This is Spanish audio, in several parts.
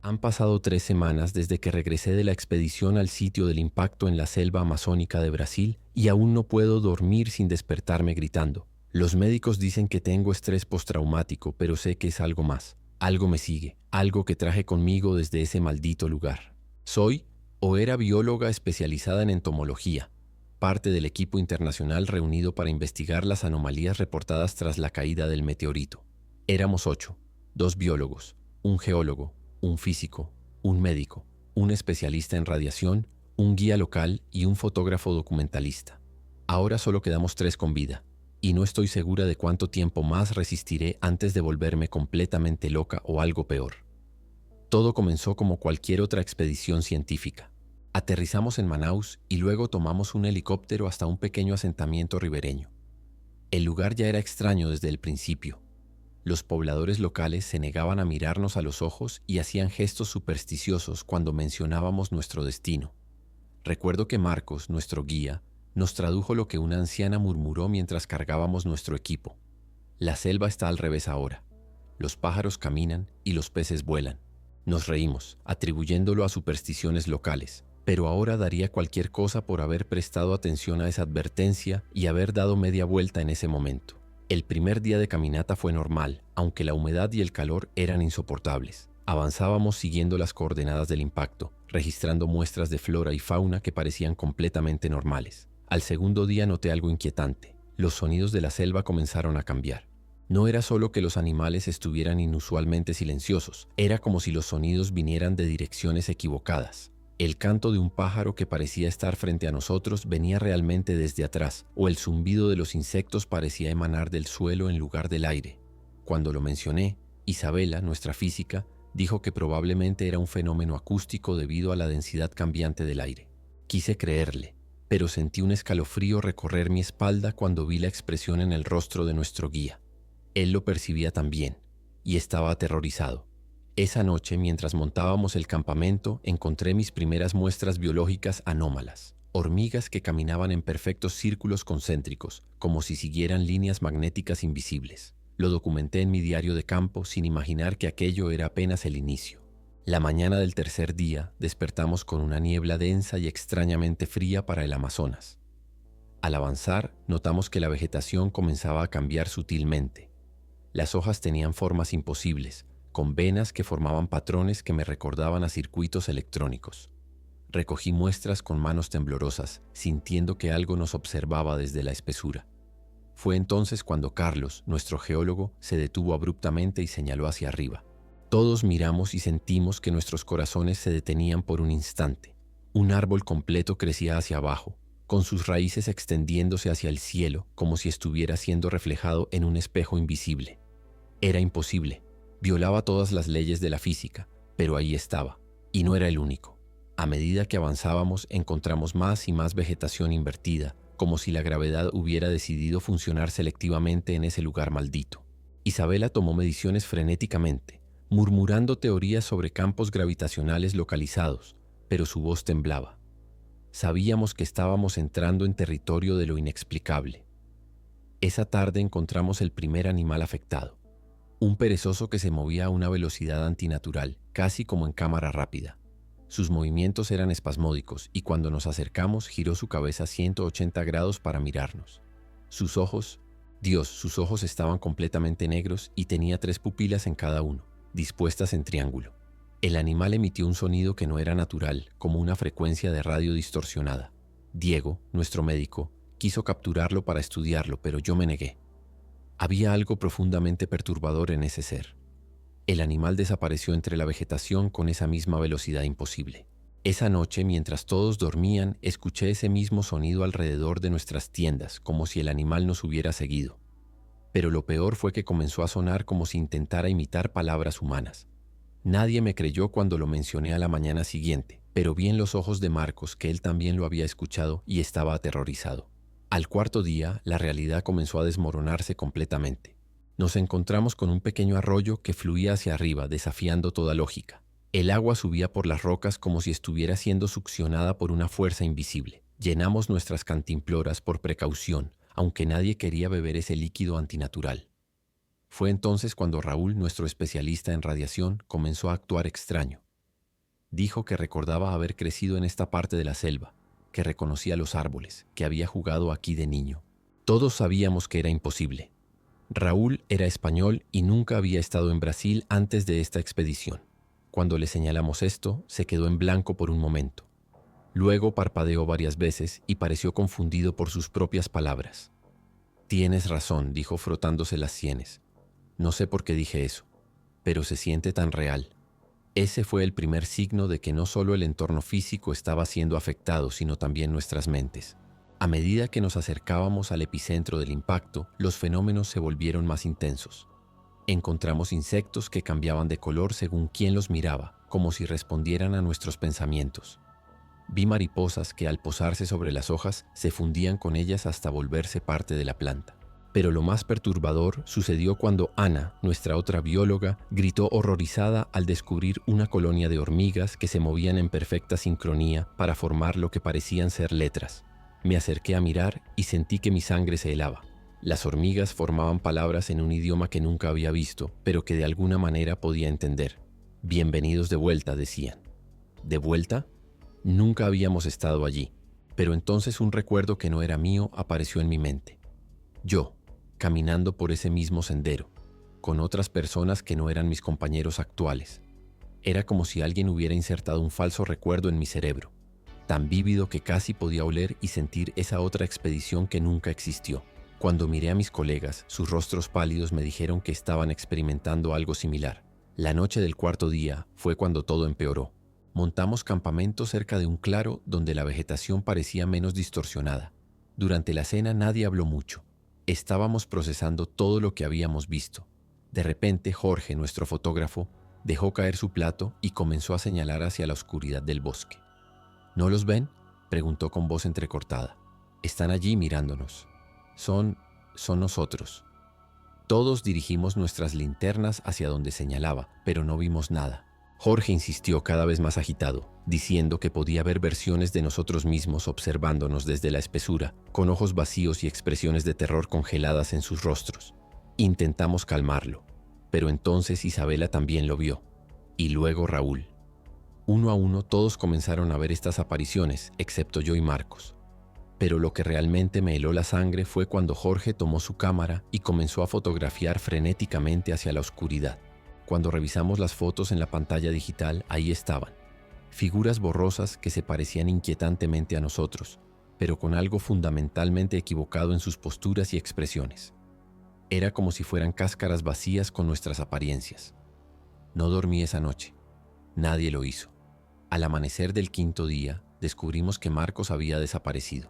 Han pasado 3 semanas desde que regresé de la expedición al sitio del impacto en la selva amazónica de Brasil y aún no puedo dormir sin despertarme gritando. Los médicos dicen que tengo estrés postraumático, pero sé que es algo más. Algo me sigue, algo que traje conmigo desde ese maldito lugar. Soy o era bióloga especializada en entomología, parte del equipo internacional reunido para investigar las anomalías reportadas tras la caída del meteorito. Éramos 8, 2 biólogos, un geólogo, un físico, un médico, un especialista en radiación, un guía local y un fotógrafo documentalista. Ahora solo quedamos 3 con vida, y no estoy segura de cuánto tiempo más resistiré antes de volverme completamente loca o algo peor. Todo comenzó como cualquier otra expedición científica. Aterrizamos en Manaus y luego tomamos un helicóptero hasta un pequeño asentamiento ribereño. El lugar ya era extraño desde el principio. Los pobladores locales se negaban a mirarnos a los ojos y hacían gestos supersticiosos cuando mencionábamos nuestro destino. Recuerdo que Marcos, nuestro guía, nos tradujo lo que una anciana murmuró mientras cargábamos nuestro equipo. La selva está al revés ahora. Los pájaros caminan y los peces vuelan. Nos reímos, atribuyéndolo a supersticiones locales, pero ahora daría cualquier cosa por haber prestado atención a esa advertencia y haber dado media vuelta en ese momento. El primer día de caminata fue normal, aunque la humedad y el calor eran insoportables. Avanzábamos siguiendo las coordenadas del impacto, registrando muestras de flora y fauna que parecían completamente normales. Al segundo día noté algo inquietante. Los sonidos de la selva comenzaron a cambiar. No era solo que los animales estuvieran inusualmente silenciosos, era como si los sonidos vinieran de direcciones equivocadas. El canto de un pájaro que parecía estar frente a nosotros venía realmente desde atrás, o el zumbido de los insectos parecía emanar del suelo en lugar del aire. Cuando lo mencioné, Isabela, nuestra física, dijo que probablemente era un fenómeno acústico debido a la densidad cambiante del aire. Quise creerle, pero sentí un escalofrío recorrer mi espalda cuando vi la expresión en el rostro de nuestro guía. Él lo percibía también, y estaba aterrorizado. Esa noche, mientras montábamos el campamento, encontré mis primeras muestras biológicas anómalas. Hormigas que caminaban en perfectos círculos concéntricos, como si siguieran líneas magnéticas invisibles. Lo documenté en mi diario de campo sin imaginar que aquello era apenas el inicio. La mañana del tercer día, despertamos con una niebla densa y extrañamente fría para el Amazonas. Al avanzar, notamos que la vegetación comenzaba a cambiar sutilmente. Las hojas tenían formas imposibles, con venas que formaban patrones que me recordaban a circuitos electrónicos. Recogí muestras con manos temblorosas, sintiendo que algo nos observaba desde la espesura. Fue entonces cuando Carlos, nuestro geólogo, se detuvo abruptamente y señaló hacia arriba. Todos miramos y sentimos que nuestros corazones se detenían por un instante. Un árbol completo crecía hacia abajo, con sus raíces extendiéndose hacia el cielo como si estuviera siendo reflejado en un espejo invisible. Era imposible, violaba todas las leyes de la física, pero ahí estaba, y no era el único. A medida que avanzábamos encontramos más y más vegetación invertida, como si la gravedad hubiera decidido funcionar selectivamente en ese lugar maldito. Isabela tomó mediciones frenéticamente, murmurando teorías sobre campos gravitacionales localizados, pero su voz temblaba. Sabíamos que estábamos entrando en territorio de lo inexplicable. Esa tarde encontramos el primer animal afectado. Un perezoso que se movía a una velocidad antinatural, casi como en cámara rápida. Sus movimientos eran espasmódicos y cuando nos acercamos giró su cabeza 180 grados para mirarnos. Sus ojos estaban completamente negros y tenía 3 pupilas en cada uno, dispuestas en triángulo. El animal emitió un sonido que no era natural, como una frecuencia de radio distorsionada. Diego, nuestro médico, quiso capturarlo para estudiarlo, pero yo me negué. Había algo profundamente perturbador en ese ser. El animal desapareció entre la vegetación con esa misma velocidad imposible. Esa noche, mientras todos dormían, escuché ese mismo sonido alrededor de nuestras tiendas, como si el animal nos hubiera seguido. Pero lo peor fue que comenzó a sonar como si intentara imitar palabras humanas. Nadie me creyó cuando lo mencioné a la mañana siguiente, pero vi en los ojos de Marcos que él también lo había escuchado y estaba aterrorizado. Al cuarto día, la realidad comenzó a desmoronarse completamente. Nos encontramos con un pequeño arroyo que fluía hacia arriba, desafiando toda lógica. El agua subía por las rocas como si estuviera siendo succionada por una fuerza invisible. Llenamos nuestras cantimploras por precaución, aunque nadie quería beber ese líquido antinatural. Fue entonces cuando Raúl, nuestro especialista en radiación, comenzó a actuar extraño. Dijo que recordaba haber crecido en esta parte de la selva, que reconocía los árboles, que había jugado aquí de niño. Todos sabíamos que era imposible. Raúl era español y nunca había estado en Brasil antes de esta expedición. Cuando le señalamos esto, se quedó en blanco por un momento. Luego parpadeó varias veces y pareció confundido por sus propias palabras. «Tienes razón», dijo frotándose las sienes. «No sé por qué dije eso, pero se siente tan real». Ese fue el primer signo de que no solo el entorno físico estaba siendo afectado, sino también nuestras mentes. A medida que nos acercábamos al epicentro del impacto, los fenómenos se volvieron más intensos. Encontramos insectos que cambiaban de color según quién los miraba, como si respondieran a nuestros pensamientos. Vi mariposas que al posarse sobre las hojas se fundían con ellas hasta volverse parte de la planta. Pero lo más perturbador sucedió cuando Ana, nuestra otra bióloga, gritó horrorizada al descubrir una colonia de hormigas que se movían en perfecta sincronía para formar lo que parecían ser letras. Me acerqué a mirar y sentí que mi sangre se helaba. Las hormigas formaban palabras en un idioma que nunca había visto, pero que de alguna manera podía entender. «Bienvenidos de vuelta», decían. ¿De vuelta? Nunca habíamos estado allí, pero entonces un recuerdo que no era mío apareció en mi mente. Yo, caminando por ese mismo sendero, con otras personas que no eran mis compañeros actuales. Era como si alguien hubiera insertado un falso recuerdo en mi cerebro, tan vívido que casi podía oler y sentir esa otra expedición que nunca existió. Cuando miré a mis colegas, sus rostros pálidos me dijeron que estaban experimentando algo similar. La noche del cuarto día fue cuando todo empeoró. Montamos campamento cerca de un claro donde la vegetación parecía menos distorsionada. Durante la cena nadie habló mucho. Estábamos procesando todo lo que habíamos visto. De repente, Jorge, nuestro fotógrafo, dejó caer su plato y comenzó a señalar hacia la oscuridad del bosque. ¿No los ven?, preguntó con voz entrecortada. Están allí mirándonos. Son nosotros. Todos dirigimos nuestras linternas hacia donde señalaba, pero no vimos nada. Jorge insistió cada vez más agitado, diciendo que podía ver versiones de nosotros mismos observándonos desde la espesura, con ojos vacíos y expresiones de terror congeladas en sus rostros. Intentamos calmarlo, pero entonces Isabela también lo vio, y luego Raúl. Uno a uno todos comenzaron a ver estas apariciones, excepto yo y Marcos. Pero lo que realmente me heló la sangre fue cuando Jorge tomó su cámara y comenzó a fotografiar frenéticamente hacia la oscuridad. Cuando revisamos las fotos en la pantalla digital, ahí estaban. Figuras borrosas que se parecían inquietantemente a nosotros, pero con algo fundamentalmente equivocado en sus posturas y expresiones. Era como si fueran cáscaras vacías con nuestras apariencias. No dormí esa noche. Nadie lo hizo. Al amanecer del quinto día, descubrimos que Marcos había desaparecido.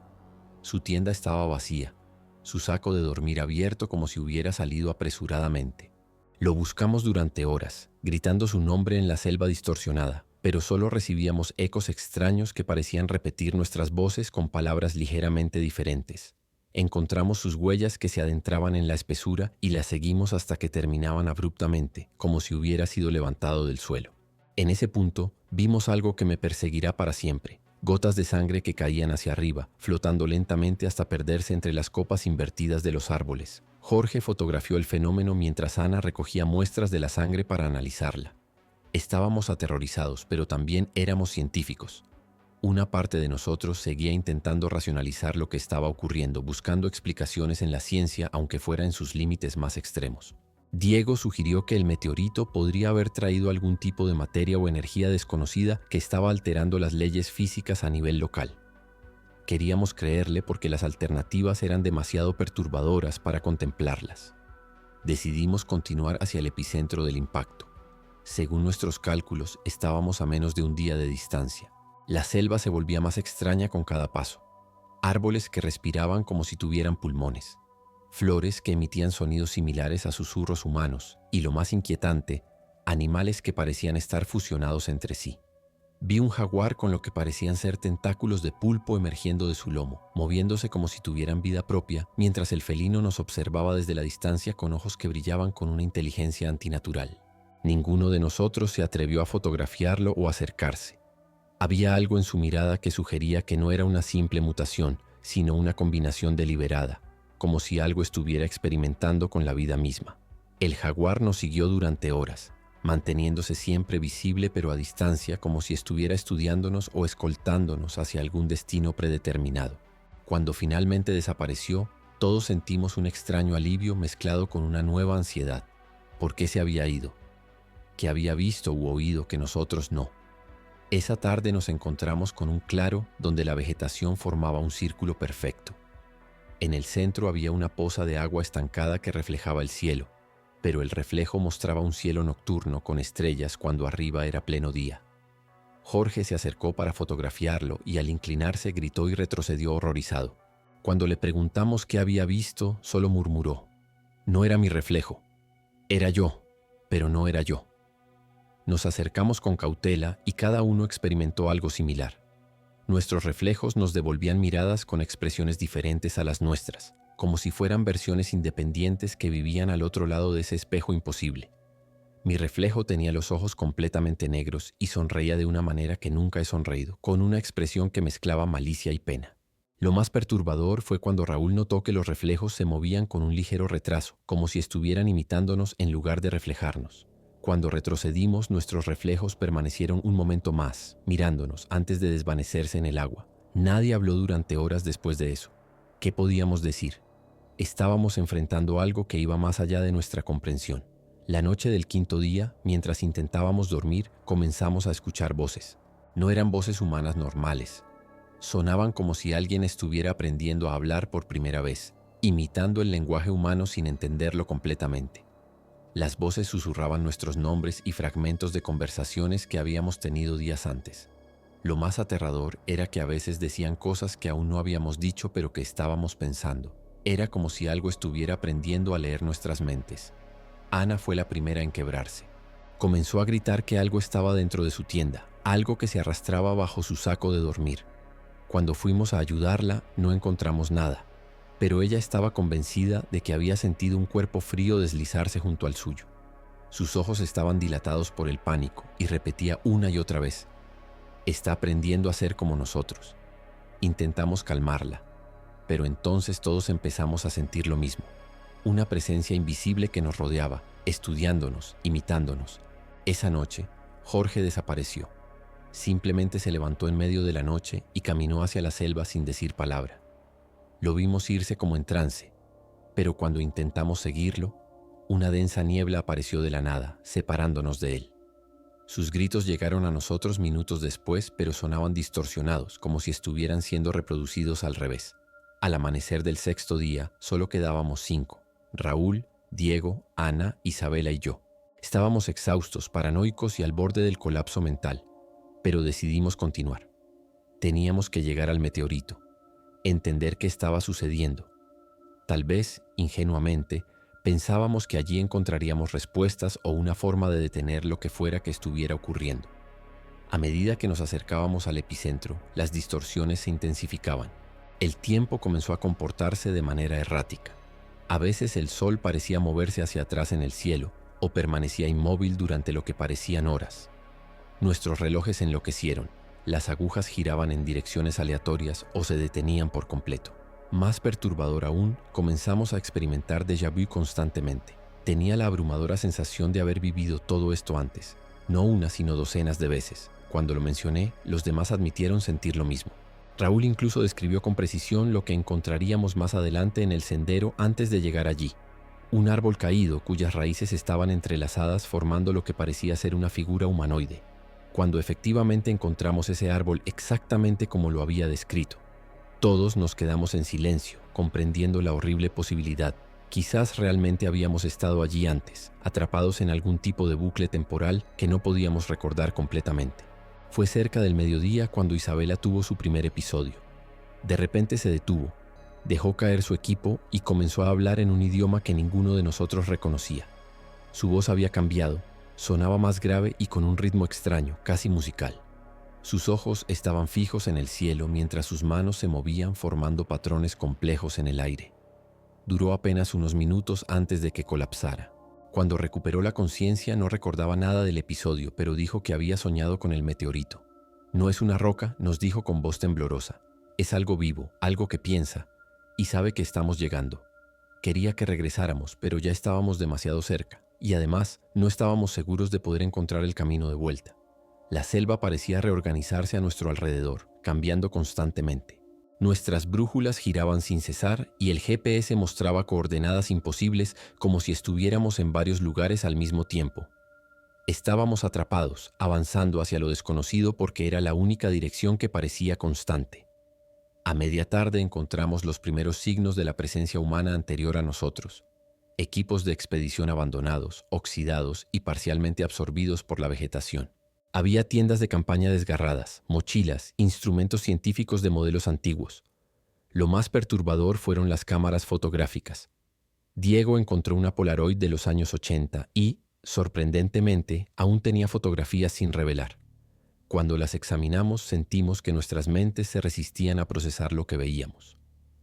Su tienda estaba vacía, su saco de dormir abierto como si hubiera salido apresuradamente. Lo buscamos durante horas, gritando su nombre en la selva distorsionada, pero solo recibíamos ecos extraños que parecían repetir nuestras voces con palabras ligeramente diferentes. Encontramos sus huellas que se adentraban en la espesura y las seguimos hasta que terminaban abruptamente, como si hubiera sido levantado del suelo. En ese punto, vimos algo que me perseguirá para siempre. Gotas de sangre que caían hacia arriba, flotando lentamente hasta perderse entre las copas invertidas de los árboles. Jorge fotografió el fenómeno mientras Ana recogía muestras de la sangre para analizarla. Estábamos aterrorizados, pero también éramos científicos. Una parte de nosotros seguía intentando racionalizar lo que estaba ocurriendo, buscando explicaciones en la ciencia, aunque fuera en sus límites más extremos. Diego sugirió que el meteorito podría haber traído algún tipo de materia o energía desconocida que estaba alterando las leyes físicas a nivel local. Queríamos creerle porque las alternativas eran demasiado perturbadoras para contemplarlas. Decidimos continuar hacia el epicentro del impacto. Según nuestros cálculos, estábamos a menos de un día de distancia. La selva se volvía más extraña con cada paso. Árboles que respiraban como si tuvieran pulmones. Flores que emitían sonidos similares a susurros humanos. Y lo más inquietante, animales que parecían estar fusionados entre sí. Vi un jaguar con lo que parecían ser tentáculos de pulpo emergiendo de su lomo, moviéndose como si tuvieran vida propia, mientras el felino nos observaba desde la distancia con ojos que brillaban con una inteligencia antinatural. Ninguno de nosotros se atrevió a fotografiarlo o acercarse. Había algo en su mirada que sugería que no era una simple mutación, sino una combinación deliberada, como si algo estuviera experimentando con la vida misma. El jaguar nos siguió durante horas. manteniéndose siempre visible pero a distancia, como si estuviera estudiándonos o escoltándonos hacia algún destino predeterminado. Cuando finalmente desapareció, todos sentimos un extraño alivio mezclado con una nueva ansiedad. ¿Por qué se había ido? ¿Qué había visto u oído que nosotros no? Esa tarde nos encontramos con un claro donde la vegetación formaba un círculo perfecto. En el centro había una poza de agua estancada que reflejaba el cielo, pero el reflejo mostraba un cielo nocturno con estrellas cuando arriba era pleno día. Jorge se acercó para fotografiarlo y al inclinarse gritó y retrocedió horrorizado. Cuando le preguntamos qué había visto, solo murmuró: «No era mi reflejo. Era yo, pero no era yo». Nos acercamos con cautela y cada uno experimentó algo similar. Nuestros reflejos nos devolvían miradas con expresiones diferentes a las nuestras, como si fueran versiones independientes que vivían al otro lado de ese espejo imposible. Mi reflejo tenía los ojos completamente negros y sonreía de una manera que nunca he sonreído, con una expresión que mezclaba malicia y pena. Lo más perturbador fue cuando Raúl notó que los reflejos se movían con un ligero retraso, como si estuvieran imitándonos en lugar de reflejarnos. Cuando retrocedimos, nuestros reflejos permanecieron un momento más, mirándonos antes de desvanecerse en el agua. Nadie habló durante horas después de eso. ¿Qué podíamos decir? Estábamos enfrentando algo que iba más allá de nuestra comprensión. La noche del quinto día, mientras intentábamos dormir, comenzamos a escuchar voces. No eran voces humanas normales. Sonaban como si alguien estuviera aprendiendo a hablar por primera vez, imitando el lenguaje humano sin entenderlo completamente. Las voces susurraban nuestros nombres y fragmentos de conversaciones que habíamos tenido días antes. Lo más aterrador era que a veces decían cosas que aún no habíamos dicho pero que estábamos pensando. Era como si algo estuviera aprendiendo a leer nuestras mentes. Ana fue la primera en quebrarse. Comenzó a gritar que algo estaba dentro de su tienda, algo que se arrastraba bajo su saco de dormir. Cuando fuimos a ayudarla, no encontramos nada, pero ella estaba convencida de que había sentido un cuerpo frío deslizarse junto al suyo. Sus ojos estaban dilatados por el pánico y repetía una y otra vez: «Está aprendiendo a ser como nosotros». Intentamos calmarla, pero entonces todos empezamos a sentir lo mismo. Una presencia invisible que nos rodeaba, estudiándonos, imitándonos. Esa noche, Jorge desapareció. Simplemente se levantó en medio de la noche y caminó hacia la selva sin decir palabra. Lo vimos irse como en trance, pero cuando intentamos seguirlo, una densa niebla apareció de la nada, separándonos de él. Sus gritos llegaron a nosotros minutos después, pero sonaban distorsionados, como si estuvieran siendo reproducidos al revés. Al amanecer del sexto día, solo quedábamos 5: Raúl, Diego, Ana, Isabela y yo. Estábamos exhaustos, paranoicos y al borde del colapso mental, pero decidimos continuar. Teníamos que llegar al meteorito, entender qué estaba sucediendo. Tal vez, ingenuamente, pensábamos que allí encontraríamos respuestas o una forma de detener lo que fuera que estuviera ocurriendo. A medida que nos acercábamos al epicentro, las distorsiones se intensificaban. El tiempo comenzó a comportarse de manera errática. A veces el sol parecía moverse hacia atrás en el cielo o permanecía inmóvil durante lo que parecían horas. Nuestros relojes enloquecieron. Las agujas giraban en direcciones aleatorias o se detenían por completo. Más perturbador aún, comenzamos a experimentar déjà vu constantemente. Tenía la abrumadora sensación de haber vivido todo esto antes, no una sino docenas de veces. Cuando lo mencioné, los demás admitieron sentir lo mismo. Raúl incluso describió con precisión lo que encontraríamos más adelante en el sendero antes de llegar allí. Un árbol caído cuyas raíces estaban entrelazadas formando lo que parecía ser una figura humanoide. Cuando efectivamente encontramos ese árbol exactamente como lo había descrito, todos nos quedamos en silencio, comprendiendo la horrible posibilidad. Quizás realmente habíamos estado allí antes, atrapados en algún tipo de bucle temporal que no podíamos recordar completamente. Fue cerca del mediodía cuando Isabela tuvo su primer episodio. De repente se detuvo, dejó caer su equipo y comenzó a hablar en un idioma que ninguno de nosotros reconocía. Su voz había cambiado. Sonaba más grave y con un ritmo extraño, casi musical. Sus ojos estaban fijos en el cielo mientras sus manos se movían formando patrones complejos en el aire. Duró apenas unos minutos antes de que colapsara. Cuando recuperó la conciencia no recordaba nada del episodio, pero dijo que había soñado con el meteorito. «No es una roca», nos dijo con voz temblorosa. «Es algo vivo, algo que piensa, y sabe que estamos llegando. Quería que regresáramos, pero ya estábamos demasiado cerca. y además no estábamos seguros de poder encontrar el camino de vuelta. La selva parecía reorganizarse a nuestro alrededor, cambiando constantemente. Nuestras brújulas giraban sin cesar y el GPS mostraba coordenadas imposibles como si estuviéramos en varios lugares al mismo tiempo. Estábamos atrapados, avanzando hacia lo desconocido porque era la única dirección que parecía constante. A media tarde encontramos los primeros signos de la presencia humana anterior a nosotros. Equipos de expedición abandonados, oxidados y parcialmente absorbidos por la vegetación. Había tiendas de campaña desgarradas, mochilas, instrumentos científicos de modelos antiguos. Lo más perturbador fueron las cámaras fotográficas. Diego encontró una Polaroid de los años 80 y, sorprendentemente, aún tenía fotografías sin revelar. Cuando las examinamos, sentimos que nuestras mentes se resistían a procesar lo que veíamos.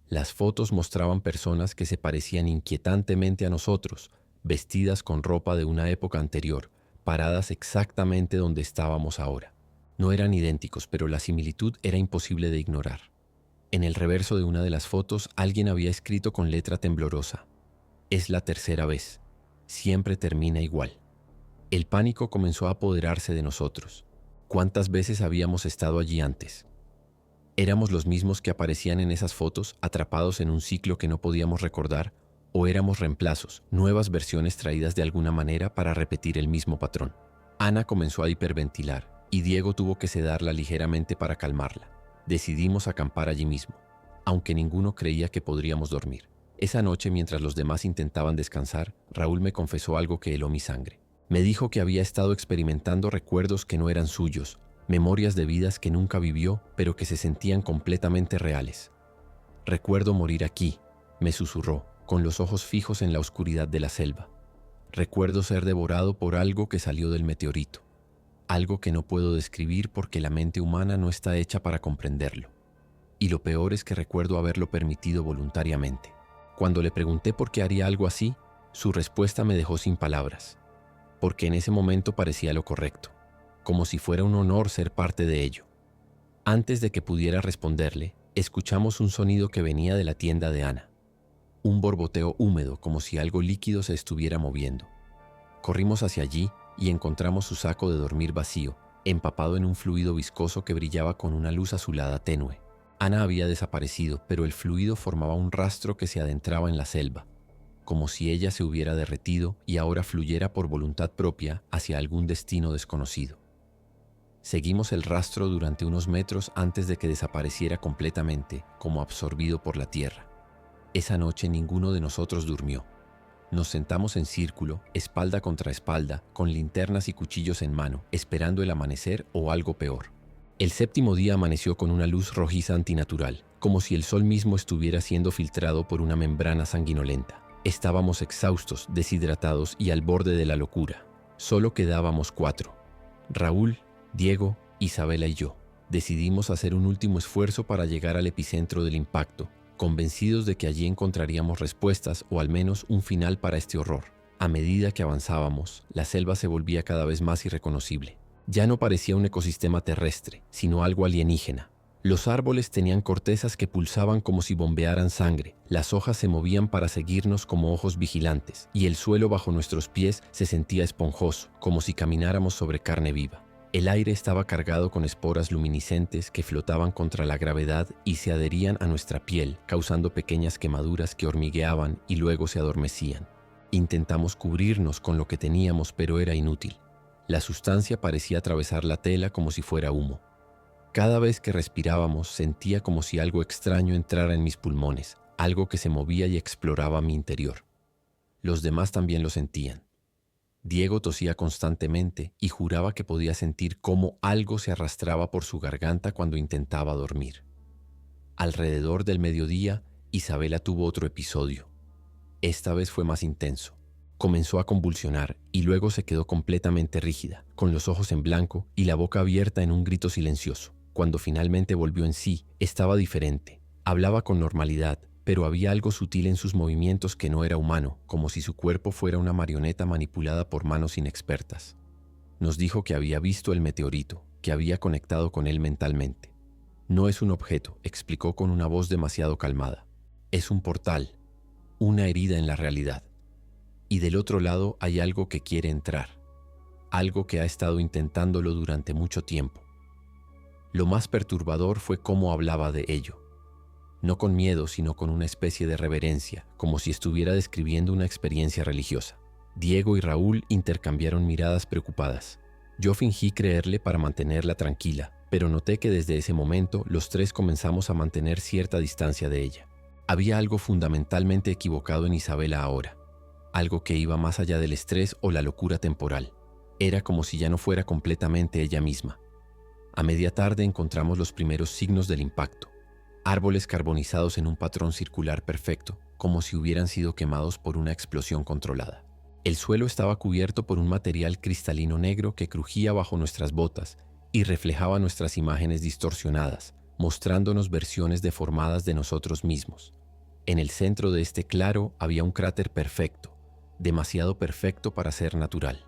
Las fotos mostraban personas que se parecían inquietantemente a nosotros, vestidas con ropa de una época anterior, paradas exactamente donde estábamos ahora. No eran idénticos, pero la similitud era imposible de ignorar. En el reverso de una de las fotos, alguien había escrito con letra temblorosa: «Es la tercera vez. Siempre termina igual». El pánico comenzó a apoderarse de nosotros. ¿Cuántas veces habíamos estado allí antes? ¿Éramos los mismos que aparecían en esas fotos, atrapados en un ciclo que no podíamos recordar? ¿O éramos reemplazos, nuevas versiones traídas de alguna manera para repetir el mismo patrón? Ana comenzó a hiperventilar y Diego tuvo que sedarla ligeramente para calmarla. Decidimos acampar allí mismo, aunque ninguno creía que podríamos dormir. Esa noche, mientras los demás intentaban descansar, Raúl me confesó algo que heló mi sangre. Me dijo que había estado experimentando recuerdos que no eran suyos, memorias de vidas que nunca vivió, pero que se sentían completamente reales. «Recuerdo morir aquí», me susurró, con los ojos fijos en la oscuridad de la selva. «Recuerdo ser devorado por algo que salió del meteorito. Algo que no puedo describir porque la mente humana no está hecha para comprenderlo. Y lo peor es que recuerdo haberlo permitido voluntariamente». Cuando le pregunté por qué haría algo así, su respuesta me dejó sin palabras. Porque en ese momento parecía lo correcto, como si fuera un honor ser parte de ello. Antes de que pudiera responderle, escuchamos un sonido que venía de la tienda de Ana. Un borboteo húmedo, como si algo líquido se estuviera moviendo. Corrimos hacia allí y encontramos su saco de dormir vacío, empapado en un fluido viscoso que brillaba con una luz azulada tenue. Ana había desaparecido, pero el fluido formaba un rastro que se adentraba en la selva, como si ella se hubiera derretido y ahora fluyera por voluntad propia hacia algún destino desconocido. Seguimos el rastro durante unos metros antes de que desapareciera completamente, como absorbido por la tierra. Esa noche ninguno de nosotros durmió. Nos sentamos en círculo, espalda contra espalda, con linternas y cuchillos en mano, esperando el amanecer o algo peor. El séptimo día amaneció con una luz rojiza antinatural, como si el sol mismo estuviera siendo filtrado por una membrana sanguinolenta. Estábamos exhaustos, deshidratados y al borde de la locura. Solo quedábamos 4. Raúl, Diego, Isabela y yo. Decidimos hacer un último esfuerzo para llegar al epicentro del impacto, convencidos de que allí encontraríamos respuestas o al menos un final para este horror. A medida que avanzábamos, la selva se volvía cada vez más irreconocible. Ya no parecía un ecosistema terrestre, sino algo alienígena. Los árboles tenían cortezas que pulsaban como si bombearan sangre, las hojas se movían para seguirnos como ojos vigilantes, y el suelo bajo nuestros pies se sentía esponjoso, como si camináramos sobre carne viva. El aire estaba cargado con esporas luminiscentes que flotaban contra la gravedad y se adherían a nuestra piel, causando pequeñas quemaduras que hormigueaban y luego se adormecían. Intentamos cubrirnos con lo que teníamos, pero era inútil. La sustancia parecía atravesar la tela como si fuera humo. Cada vez que respirábamos sentía como si algo extraño entrara en mis pulmones, algo que se movía y exploraba mi interior. Los demás también lo sentían. Diego tosía constantemente y juraba que podía sentir cómo algo se arrastraba por su garganta cuando intentaba dormir. Alrededor del mediodía, Isabela tuvo otro episodio. Esta vez fue más intenso. Comenzó a convulsionar y luego se quedó completamente rígida, con los ojos en blanco y la boca abierta en un grito silencioso. Cuando finalmente volvió en sí, estaba diferente. Hablaba con normalidad, pero había algo sutil en sus movimientos que no era humano, como si su cuerpo fuera una marioneta manipulada por manos inexpertas. Nos dijo que había visto el meteorito, que había conectado con él mentalmente. No es un objeto, explicó con una voz demasiado calmada. Es un portal, una herida en la realidad. Y del otro lado hay algo que quiere entrar, algo que ha estado intentándolo durante mucho tiempo. Lo más perturbador fue cómo hablaba de ello. No con miedo, sino con una especie de reverencia, como si estuviera describiendo una experiencia religiosa. Diego y Raúl intercambiaron miradas preocupadas. Yo fingí creerle para mantenerla tranquila, pero noté que desde ese momento los tres comenzamos a mantener cierta distancia de ella. Había algo fundamentalmente equivocado en Isabela ahora, algo que iba más allá del estrés o la locura temporal. Era como si ya no fuera completamente ella misma. A media tarde encontramos los primeros signos del impacto. Árboles carbonizados en un patrón circular perfecto, como si hubieran sido quemados por una explosión controlada. El suelo estaba cubierto por un material cristalino negro que crujía bajo nuestras botas y reflejaba nuestras imágenes distorsionadas, mostrándonos versiones deformadas de nosotros mismos. En el centro de este claro había un cráter perfecto, demasiado perfecto para ser natural.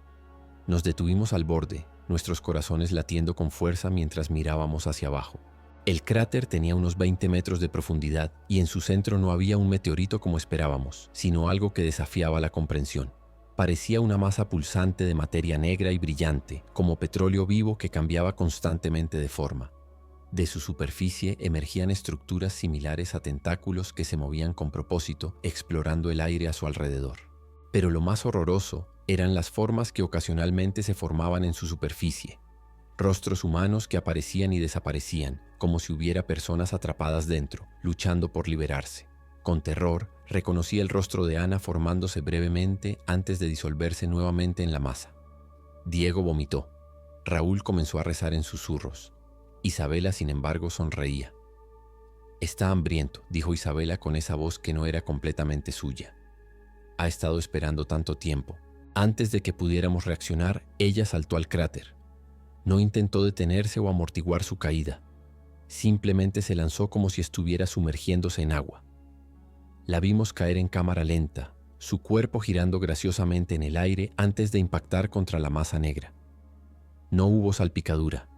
Nos detuvimos al borde, nuestros corazones latiendo con fuerza mientras mirábamos hacia abajo. El cráter tenía unos 20 metros de profundidad y en su centro no había un meteorito como esperábamos, sino algo que desafiaba la comprensión. Parecía una masa pulsante de materia negra y brillante, como petróleo vivo que cambiaba constantemente de forma. De su superficie emergían estructuras similares a tentáculos que se movían con propósito, explorando el aire a su alrededor. Pero lo más horroroso eran las formas que ocasionalmente se formaban en su superficie. Rostros humanos que aparecían y desaparecían, como si hubiera personas atrapadas dentro, luchando por liberarse. Con terror, reconocí el rostro de Ana formándose brevemente antes de disolverse nuevamente en la masa. Diego vomitó. Raúl comenzó a rezar en susurros. Isabela, sin embargo, sonreía. «Está hambriento», dijo Isabela con esa voz que no era completamente suya. «Ha estado esperando tanto tiempo». Antes de que pudiéramos reaccionar, ella saltó al cráter. No intentó detenerse o amortiguar su caída. Simplemente se lanzó como si estuviera sumergiéndose en agua. La vimos caer en cámara lenta, su cuerpo girando graciosamente en el aire antes de impactar contra la masa negra. No hubo salpicadura.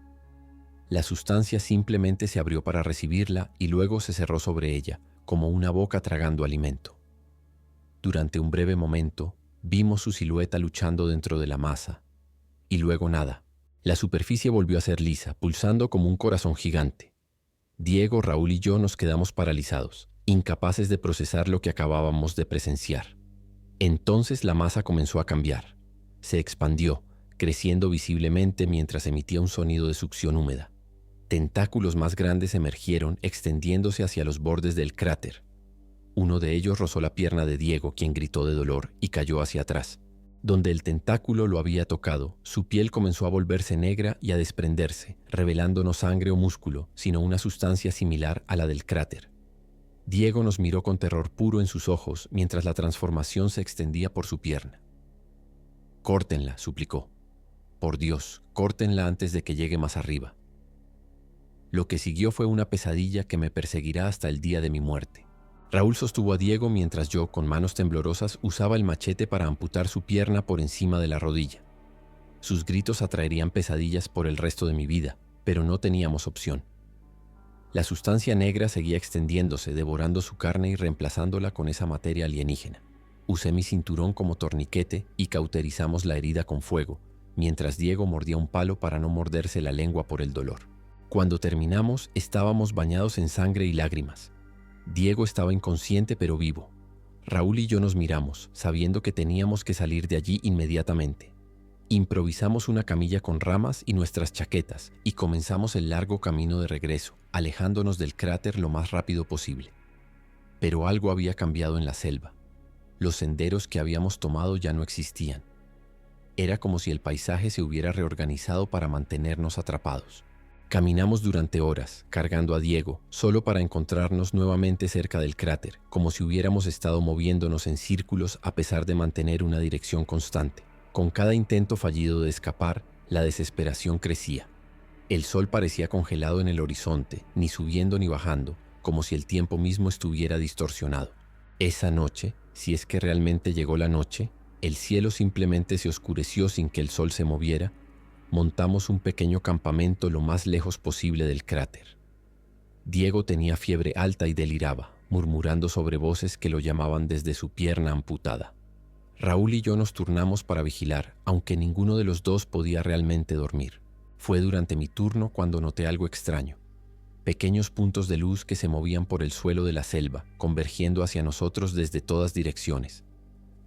La sustancia simplemente se abrió para recibirla y luego se cerró sobre ella, como una boca tragando alimento. Durante un breve momento, vimos su silueta luchando dentro de la masa, y luego nada. La superficie volvió a ser lisa, pulsando como un corazón gigante. Diego, Raúl y yo nos quedamos paralizados, incapaces de procesar lo que acabábamos de presenciar. Entonces la masa comenzó a cambiar. Se expandió, creciendo visiblemente mientras emitía un sonido de succión húmeda. Tentáculos más grandes emergieron, extendiéndose hacia los bordes del cráter. Uno de ellos rozó la pierna de Diego, quien gritó de dolor y cayó hacia atrás. Donde el tentáculo lo había tocado, su piel comenzó a volverse negra y a desprenderse, revelando no sangre o músculo, sino una sustancia similar a la del cráter. Diego nos miró con terror puro en sus ojos mientras la transformación se extendía por su pierna. «Córtenla», suplicó. «Por Dios, córtenla antes de que llegue más arriba». Lo que siguió fue una pesadilla que me perseguirá hasta el día de mi muerte. Raúl sostuvo a Diego mientras yo, con manos temblorosas, usaba el machete para amputar su pierna por encima de la rodilla. Sus gritos atraerían pesadillas por el resto de mi vida, pero no teníamos opción. La sustancia negra seguía extendiéndose, devorando su carne y reemplazándola con esa materia alienígena. Usé mi cinturón como torniquete y cauterizamos la herida con fuego, mientras Diego mordía un palo para no morderse la lengua por el dolor. Cuando terminamos, estábamos bañados en sangre y lágrimas. Diego estaba inconsciente pero vivo. Raúl y yo nos miramos, sabiendo que teníamos que salir de allí inmediatamente. Improvisamos una camilla con ramas y nuestras chaquetas y comenzamos el largo camino de regreso, alejándonos del cráter lo más rápido posible. Pero algo había cambiado en la selva. Los senderos que habíamos tomado ya no existían. Era como si el paisaje se hubiera reorganizado para mantenernos atrapados. Caminamos durante horas, cargando a Diego, solo para encontrarnos nuevamente cerca del cráter, como si hubiéramos estado moviéndonos en círculos a pesar de mantener una dirección constante. Con cada intento fallido de escapar, la desesperación crecía. El sol parecía congelado en el horizonte, ni subiendo ni bajando, como si el tiempo mismo estuviera distorsionado. Esa noche, si es que realmente llegó la noche, el cielo simplemente se oscureció sin que el sol se moviera. Montamos un pequeño campamento lo más lejos posible del cráter. Diego tenía fiebre alta y deliraba, murmurando sobre voces que lo llamaban desde su pierna amputada. Raúl y yo nos turnamos para vigilar, aunque ninguno de los dos podía realmente dormir. Fue durante mi turno cuando noté algo extraño. Pequeños puntos de luz que se movían por el suelo de la selva, convergiendo hacia nosotros desde todas direcciones.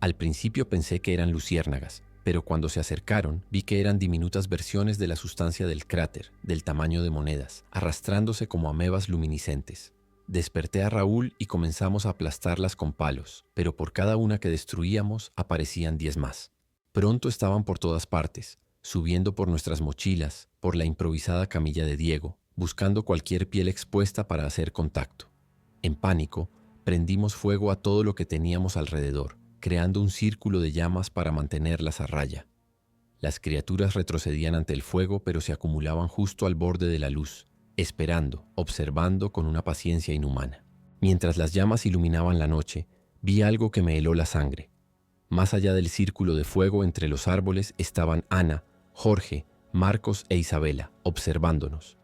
Al principio pensé que eran luciérnagas, pero cuando se acercaron vi que eran diminutas versiones de la sustancia del cráter, del tamaño de monedas, arrastrándose como amebas luminiscentes. Desperté a Raúl y comenzamos a aplastarlas con palos, pero por cada una que destruíamos aparecían 10 más. Pronto estaban por todas partes, subiendo por nuestras mochilas, por la improvisada camilla de Diego, buscando cualquier piel expuesta para hacer contacto. En pánico, prendimos fuego a todo lo que teníamos alrededor, creando un círculo de llamas para mantenerlas a raya. Las criaturas retrocedían ante el fuego, pero se acumulaban justo al borde de la luz, esperando, observando con una paciencia inhumana. Mientras las llamas iluminaban la noche, vi algo que me heló la sangre. Más allá del círculo de fuego entre los árboles estaban Ana, Jorge, Marcos e Isabela, observándonos.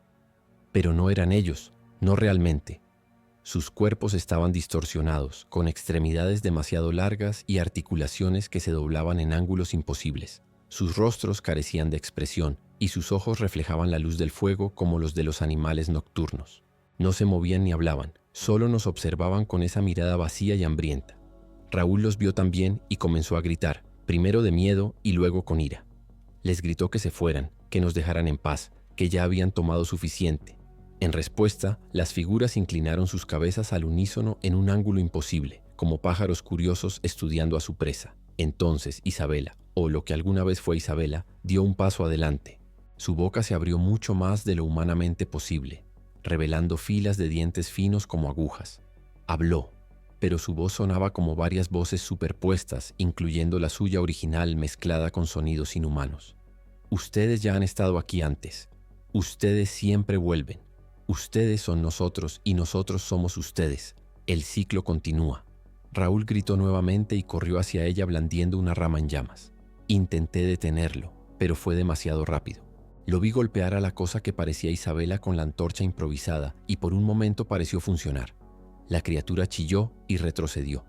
Pero no eran ellos, no realmente. Sus cuerpos estaban distorsionados, con extremidades demasiado largas y articulaciones que se doblaban en ángulos imposibles. Sus rostros carecían de expresión y sus ojos reflejaban la luz del fuego como los de los animales nocturnos. No se movían ni hablaban, solo nos observaban con esa mirada vacía y hambrienta. Raúl los vio también y comenzó a gritar, primero de miedo y luego con ira. Les gritó que se fueran, que nos dejaran en paz, que ya habían tomado suficiente. En respuesta, las figuras inclinaron sus cabezas al unísono en un ángulo imposible, como pájaros curiosos estudiando a su presa. Entonces Isabela, o lo que alguna vez fue Isabela, dio un paso adelante. Su boca se abrió mucho más de lo humanamente posible, revelando filas de dientes finos como agujas. Habló, pero su voz sonaba como varias voces superpuestas, incluyendo la suya original mezclada con sonidos inhumanos. Ustedes ya han estado aquí antes. Ustedes siempre vuelven. Ustedes son nosotros y nosotros somos ustedes. El ciclo continúa. Raúl gritó nuevamente y corrió hacia ella blandiendo una rama en llamas. Intenté detenerlo, pero fue demasiado rápido. Lo vi golpear a la cosa que parecía Isabela con la antorcha improvisada y por un momento pareció funcionar. La criatura chilló y retrocedió.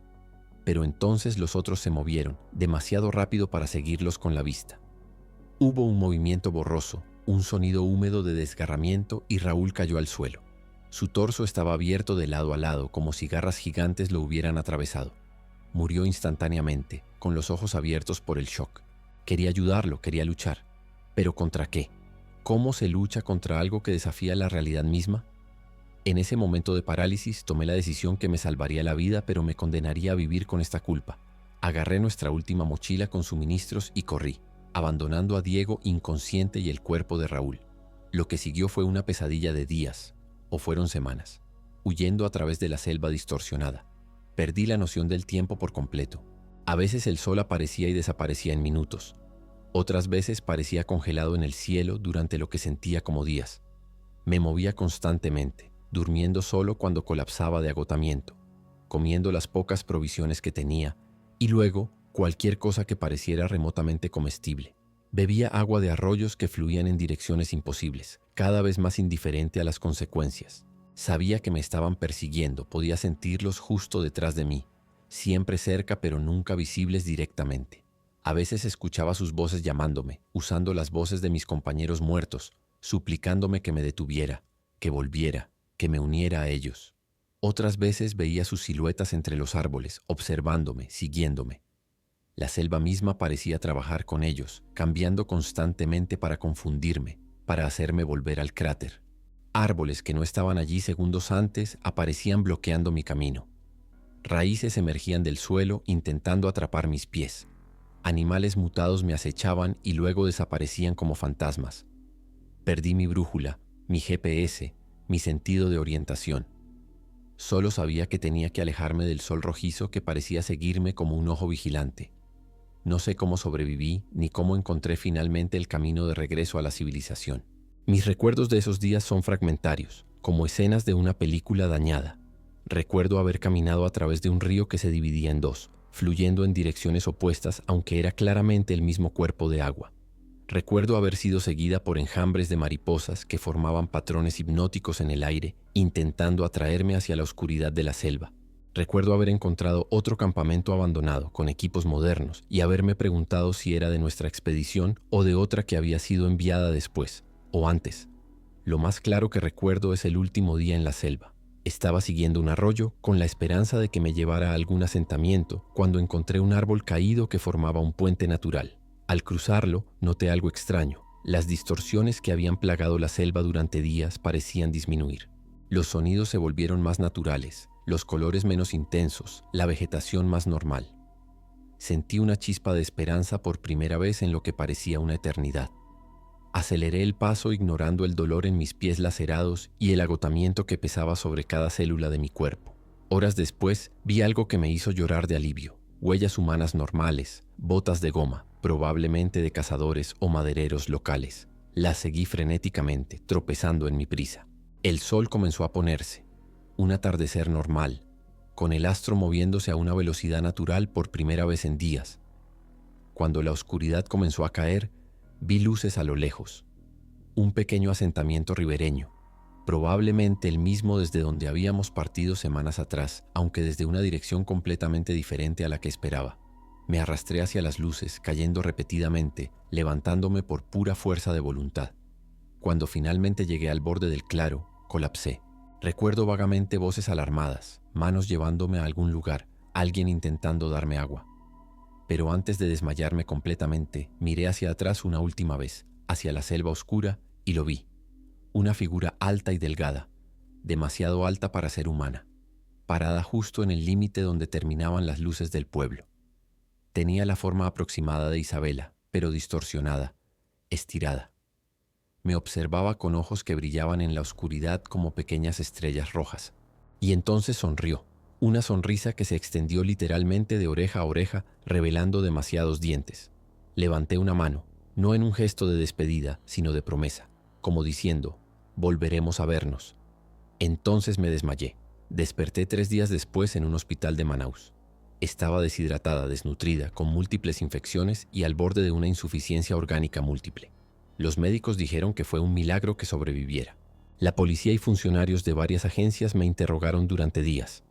Pero entonces los otros se movieron, demasiado rápido para seguirlos con la vista. Hubo un movimiento borroso, un sonido húmedo de desgarramiento y Raúl cayó al suelo. Su torso estaba abierto de lado a lado, como si garras gigantes lo hubieran atravesado. Murió instantáneamente, con los ojos abiertos por el shock. Quería ayudarlo, quería luchar. ¿Pero contra qué? ¿Cómo se lucha contra algo que desafía la realidad misma? En ese momento de parálisis tomé la decisión que me salvaría la vida, pero me condenaría a vivir con esta culpa. Agarré nuestra última mochila con suministros y corrí, abandonando a Diego inconsciente y el cuerpo de Raúl. Lo que siguió fue una pesadilla de días, o fueron semanas, huyendo a través de la selva distorsionada. Perdí la noción del tiempo por completo. A veces el sol aparecía y desaparecía en minutos. Otras veces parecía congelado en el cielo durante lo que sentía como días. Me movía constantemente, durmiendo solo cuando colapsaba de agotamiento, comiendo las pocas provisiones que tenía y luego cualquier cosa que pareciera remotamente comestible. Bebía agua de arroyos que fluían en direcciones imposibles, cada vez más indiferente a las consecuencias. Sabía que me estaban persiguiendo, podía sentirlos justo detrás de mí, siempre cerca pero nunca visibles directamente. A veces escuchaba sus voces llamándome, usando las voces de mis compañeros muertos, suplicándome que me detuviera, que volviera, que me uniera a ellos. Otras veces veía sus siluetas entre los árboles, observándome, siguiéndome. La selva misma parecía trabajar con ellos, cambiando constantemente para confundirme, para hacerme volver al cráter. Árboles que no estaban allí segundos antes aparecían bloqueando mi camino. Raíces emergían del suelo intentando atrapar mis pies. Animales mutados me acechaban y luego desaparecían como fantasmas. Perdí mi brújula, mi GPS, mi sentido de orientación. Solo sabía que tenía que alejarme del sol rojizo que parecía seguirme como un ojo vigilante. No sé cómo sobreviví ni cómo encontré finalmente el camino de regreso a la civilización. Mis recuerdos de esos días son fragmentarios, como escenas de una película dañada. Recuerdo haber caminado a través de un río que se dividía en dos, fluyendo en direcciones opuestas aunque era claramente el mismo cuerpo de agua. Recuerdo haber sido seguida por enjambres de mariposas que formaban patrones hipnóticos en el aire, intentando atraerme hacia la oscuridad de la selva. Recuerdo haber encontrado otro campamento abandonado con equipos modernos y haberme preguntado si era de nuestra expedición o de otra que había sido enviada después o antes. Lo más claro que recuerdo es el último día en la selva. Estaba siguiendo un arroyo con la esperanza de que me llevara a algún asentamiento cuando encontré un árbol caído que formaba un puente natural. Al cruzarlo, noté algo extraño. Las distorsiones que habían plagado la selva durante días parecían disminuir. Los sonidos se volvieron más naturales, los colores menos intensos, la vegetación más normal. Sentí una chispa de esperanza por primera vez en lo que parecía una eternidad. Aceleré el paso ignorando el dolor en mis pies lacerados y el agotamiento que pesaba sobre cada célula de mi cuerpo. Horas después, vi algo que me hizo llorar de alivio. Huellas humanas normales, botas de goma, probablemente de cazadores o madereros locales. Las seguí frenéticamente, tropezando en mi prisa. El sol comenzó a ponerse. Un atardecer normal, con el astro moviéndose a una velocidad natural por primera vez en días. Cuando la oscuridad comenzó a caer, vi luces a lo lejos. Un pequeño asentamiento ribereño, probablemente el mismo desde donde habíamos partido semanas atrás, aunque desde una dirección completamente diferente a la que esperaba. Me arrastré hacia las luces, cayendo repetidamente, levantándome por pura fuerza de voluntad. Cuando finalmente llegué al borde del claro, colapsé. Recuerdo vagamente voces alarmadas, manos llevándome a algún lugar, alguien intentando darme agua. Pero antes de desmayarme completamente, miré hacia atrás una última vez, hacia la selva oscura, y lo vi. Una figura alta y delgada, demasiado alta para ser humana, parada justo en el límite donde terminaban las luces del pueblo. Tenía la forma aproximada de Isabela, pero distorsionada, estirada. Me observaba con ojos que brillaban en la oscuridad como pequeñas estrellas rojas. Y entonces sonrió. Una sonrisa que se extendió literalmente de oreja a oreja, revelando demasiados dientes. Levanté una mano, no en un gesto de despedida, sino de promesa, como diciendo, volveremos a vernos. Entonces me desmayé. Desperté 3 días después en un hospital de Manaus. Estaba deshidratada, desnutrida, con múltiples infecciones y al borde de una insuficiencia orgánica múltiple. Los médicos dijeron que fue un milagro que sobreviviera. La policía y funcionarios de varias agencias me interrogaron durante días.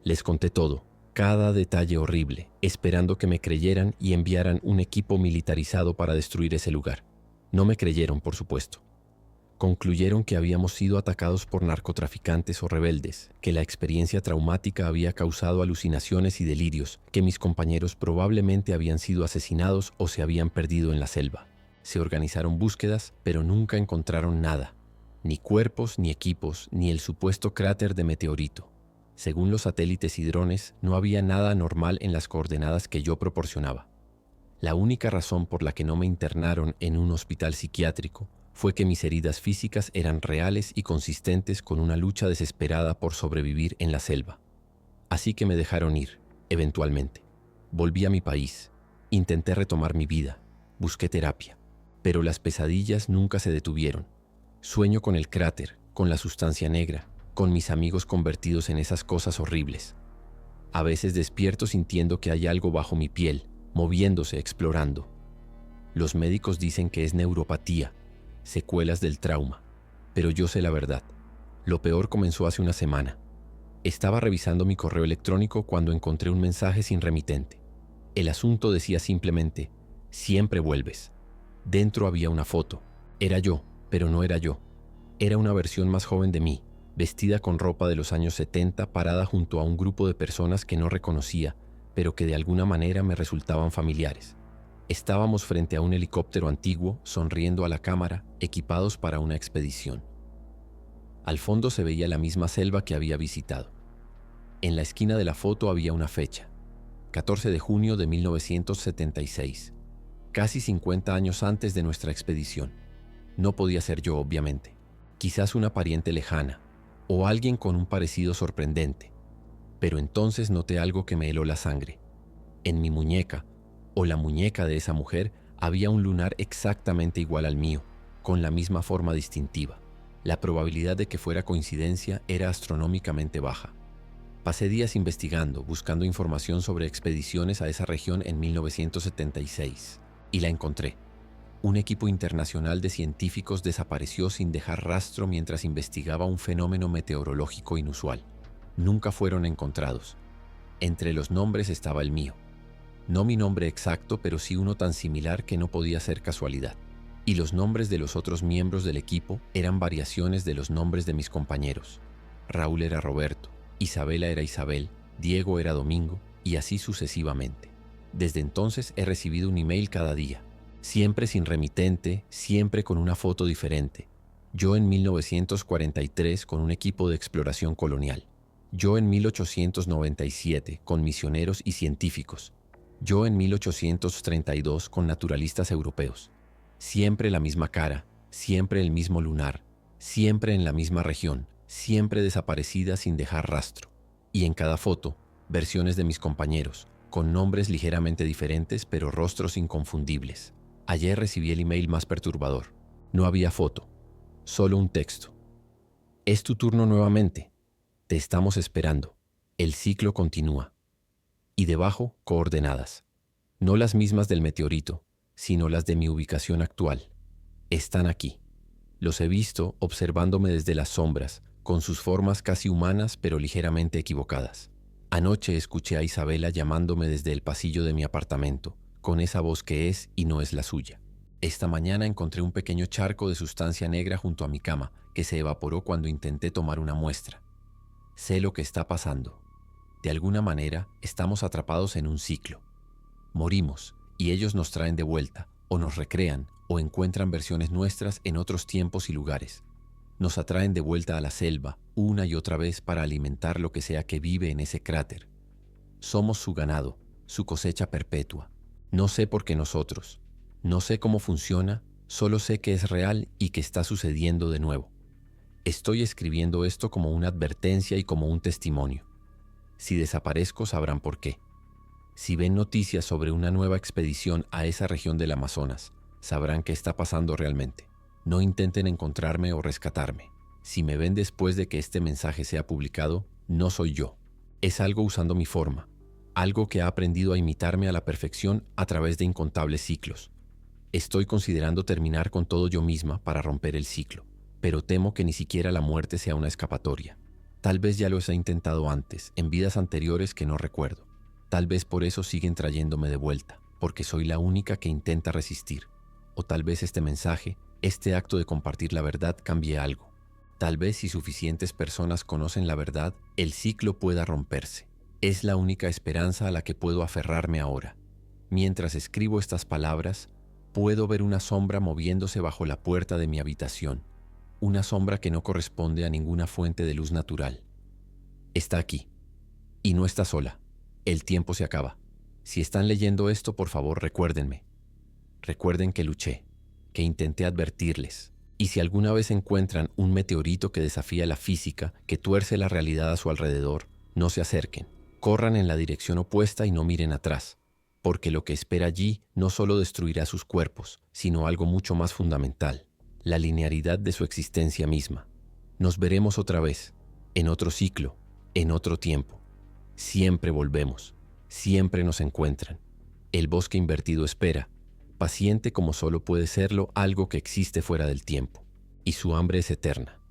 Les conté todo, cada detalle horrible, esperando que me creyeran y enviaran un equipo militarizado para destruir ese lugar. No me creyeron, por supuesto. Concluyeron que habíamos sido atacados por narcotraficantes o rebeldes, que la experiencia traumática había causado alucinaciones y delirios, que mis compañeros probablemente habían sido asesinados o se habían perdido en la selva. Se organizaron búsquedas, pero nunca encontraron nada. Ni cuerpos, ni equipos, ni el supuesto cráter de meteorito. Según los satélites y drones, no había nada anormal en las coordenadas que yo proporcionaba. La única razón por la que no me internaron en un hospital psiquiátrico fue que mis heridas físicas eran reales y consistentes con una lucha desesperada por sobrevivir en la selva. Así que me dejaron ir, eventualmente. Volví a mi país. Intenté retomar mi vida. Busqué terapia. Pero las pesadillas nunca se detuvieron. Sueño con el cráter, con la sustancia negra, con mis amigos convertidos en esas cosas horribles. A veces despierto sintiendo que hay algo bajo mi piel, moviéndose, explorando. Los médicos dicen que es neuropatía, secuelas del trauma, pero yo sé la verdad. Lo peor comenzó hace una semana. Estaba revisando mi correo electrónico cuando encontré un mensaje sin remitente. El asunto decía simplemente, siempre vuelves. Dentro había una foto. Era yo, pero no era yo. Era una versión más joven de mí, vestida con ropa de los años 70, parada junto a un grupo de personas que no reconocía, pero que de alguna manera me resultaban familiares. Estábamos frente a un helicóptero antiguo, sonriendo a la cámara, equipados para una expedición. Al fondo se veía la misma selva que había visitado. En la esquina de la foto había una fecha, 14 de junio de 1976, casi 50 años antes de nuestra expedición. No podía ser yo, obviamente. Quizás una pariente lejana, o alguien con un parecido sorprendente. Pero entonces noté algo que me heló la sangre. En mi muñeca, o la muñeca de esa mujer, había un lunar exactamente igual al mío, con la misma forma distintiva. La probabilidad de que fuera coincidencia era astronómicamente baja. Pasé días investigando, buscando información sobre expediciones a esa región en 1976, y la encontré. Un equipo internacional de científicos desapareció sin dejar rastro mientras investigaba un fenómeno meteorológico inusual. Nunca fueron encontrados. Entre los nombres estaba el mío. No mi nombre exacto, pero sí uno tan similar que no podía ser casualidad. Y los nombres de los otros miembros del equipo eran variaciones de los nombres de mis compañeros. Raúl era Roberto, Isabela era Isabel, Diego era Domingo, y así sucesivamente. Desde entonces he recibido un email cada día, siempre sin remitente, siempre con una foto diferente. Yo en 1943 con un equipo de exploración colonial. Yo en 1897 con misioneros y científicos. Yo en 1832 con naturalistas europeos. Siempre la misma cara, siempre el mismo lunar, siempre en la misma región, siempre desaparecida sin dejar rastro. Y en cada foto, versiones de mis compañeros, con nombres ligeramente diferentes pero rostros inconfundibles. Ayer recibí el email más perturbador. No había foto, solo un texto. Es tu turno nuevamente. Te estamos esperando. El ciclo continúa. Y debajo, coordenadas. No las mismas del meteorito, sino las de mi ubicación actual. Están aquí. Los he visto observándome desde las sombras, con sus formas casi humanas pero ligeramente equivocadas. Anoche escuché a Isabela llamándome desde el pasillo de mi apartamento, con esa voz que es y no es la suya. Esta mañana encontré un pequeño charco de sustancia negra junto a mi cama, que se evaporó cuando intenté tomar una muestra. Sé lo que está pasando. De alguna manera, estamos atrapados en un ciclo. Morimos, y ellos nos traen de vuelta, o nos recrean, o encuentran versiones nuestras en otros tiempos y lugares. Nos atraen de vuelta a la selva, una y otra vez para alimentar lo que sea que vive en ese cráter. Somos su ganado, su cosecha perpetua. No sé por qué nosotros. No sé cómo funciona, solo sé que es real y que está sucediendo de nuevo. Estoy escribiendo esto como una advertencia y como un testimonio. Si desaparezco, sabrán por qué. Si ven noticias sobre una nueva expedición a esa región del Amazonas, sabrán qué está pasando realmente. No intenten encontrarme o rescatarme. Si me ven después de que este mensaje sea publicado, no soy yo. Es algo usando mi forma, algo que ha aprendido a imitarme a la perfección a través de incontables ciclos. Estoy considerando terminar con todo yo misma para romper el ciclo, pero temo que ni siquiera la muerte sea una escapatoria. Tal vez ya los he intentado antes, en vidas anteriores que no recuerdo. Tal vez por eso siguen trayéndome de vuelta, porque soy la única que intenta resistir. O tal vez este mensaje, este acto de compartir la verdad cambie algo. Tal vez si suficientes personas conocen la verdad, el ciclo pueda romperse. Es la única esperanza a la que puedo aferrarme ahora. Mientras escribo estas palabras, puedo ver una sombra moviéndose bajo la puerta de mi habitación. Una sombra que no corresponde a ninguna fuente de luz natural. Está aquí. Y no está sola. El tiempo se acaba. Si están leyendo esto, por favor, recuérdenme. Recuerden que luché, que intenté advertirles. Y si alguna vez encuentran un meteorito que desafía la física, que tuerce la realidad a su alrededor, no se acerquen. Corran en la dirección opuesta y no miren atrás, porque lo que espera allí no solo destruirá sus cuerpos, sino algo mucho más fundamental, la linearidad de su existencia misma. Nos veremos otra vez, en otro ciclo, en otro tiempo. Siempre volvemos, siempre nos encuentran. El bosque invertido espera, paciente como solo puede serlo algo que existe fuera del tiempo, y su hambre es eterna.